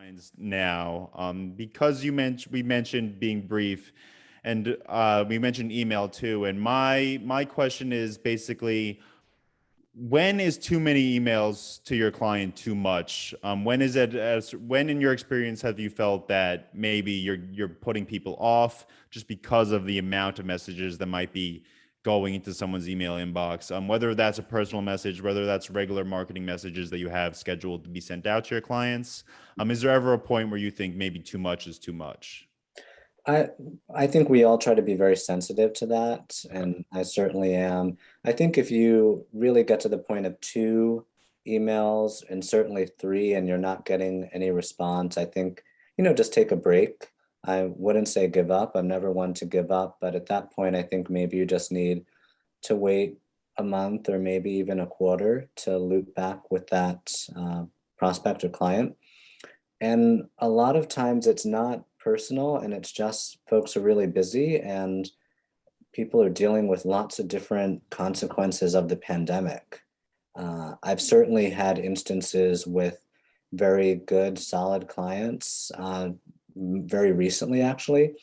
lines now, because we mentioned being brief, and we mentioned email too. And my question is basically, when is too many emails to your client too much? When is it as when in your experience have you felt that maybe you're putting people off just because of the amount of messages that might be going into someone's email inbox? Whether that's a personal message, whether that's regular marketing messages that you have scheduled to be sent out to your clients. Is there ever a point where you think maybe too much is too much? I I think we all try to be very sensitive to that, and I certainly am. I think if you really get to the point of two emails and certainly three and you're not getting any response, I think, just take a break. I wouldn't say give up. I'm never one to give up, but at that point, I think maybe you just need to wait a month or maybe even a quarter to loop back with that prospect or client. And a lot of times it's not personal and it's just folks are really busy and people are dealing with lots of different consequences of the pandemic. I've certainly had instances with very good, solid clients, very recently actually,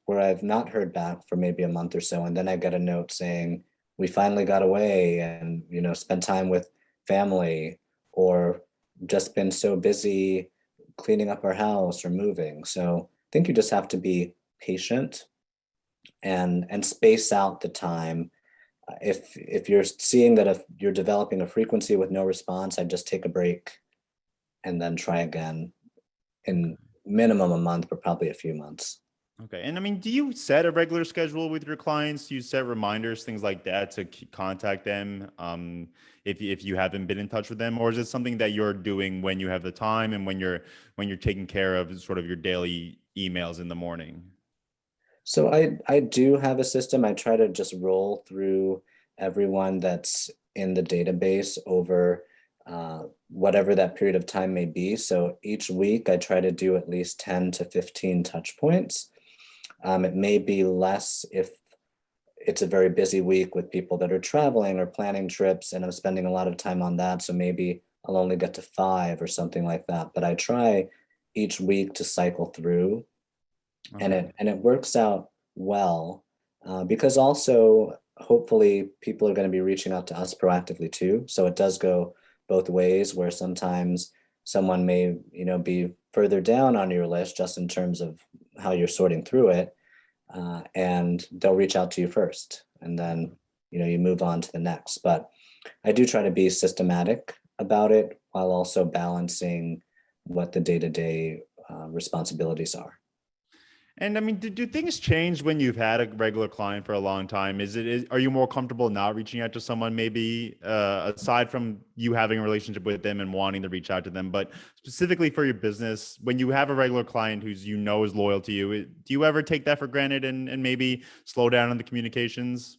where I've not heard back for maybe a month or so. And then I get a note saying, we finally got away and, spent time with family or just been so busy cleaning up our house or moving. So I think you just have to be patient and space out the time. If you're seeing that if you're developing a frequency with no response, I'd just take a break and then try again in minimum a month, but probably a few months. Okay. And I mean, do you set a regular schedule with your clients? Do you set reminders, things like that, to contact them if you haven't been in touch with them, or is it something that you're doing when you have the time and when you're taking care of sort of your daily emails in the morning? So I do have a system. I try to just roll through everyone that's in the database over whatever that period of time may be. So each week I try to do at least 10 to 15 touch points. It may be less if it's a very busy week with people that are traveling or planning trips, and I'm spending a lot of time on that. So maybe I'll only get to five or something like that. But I try each week to cycle through, and Okay. it works out well because also hopefully people are going to be reaching out to us proactively too. So it does go both ways, where sometimes someone may be further down on your list just in terms of how you're sorting through it, and they'll reach out to you first, and then you move on to the next. But I do try to be systematic about it while also balancing what the day-to-day responsibilities are. And I mean, do things change when you've had a regular client for a long time? Are you more comfortable now reaching out to someone, maybe aside from you having a relationship with them and wanting to reach out to them, but specifically for your business, when you have a regular client who's is loyal to you, do you ever take that for granted and maybe slow down on the communications?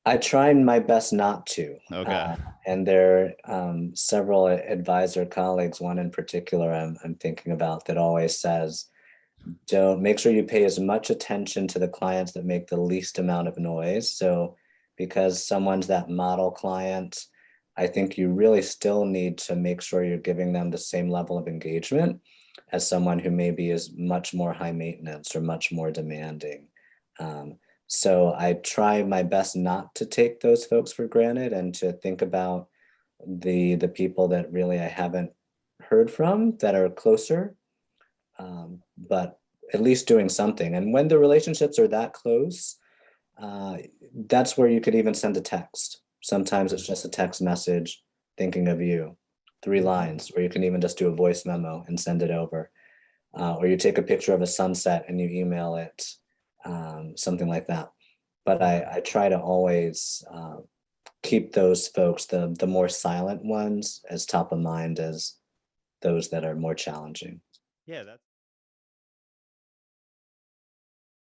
I try my best not to. Okay. And there are several advisor colleagues, one in particular I'm thinking about, that always says, don't make sure you pay as much attention to the clients that make the least amount of noise. So because someone's that model client, I think you really still need to make sure you're giving them the same level of engagement as someone who maybe is much more high maintenance or much more demanding. So I try my best not to take those folks for granted and to think about the people that really I haven't heard from that are closer, but at least doing something. And when the relationships are that close, uh, that's where you could even send a text. Sometimes it's just a text message thinking of you, three lines, or you can even just do a voice memo and send it over. Or you take a picture of a sunset and you email it, something like that. But Okay. I try to always keep those folks, the more silent ones, as top of mind as those that are more challenging. Yeah, that's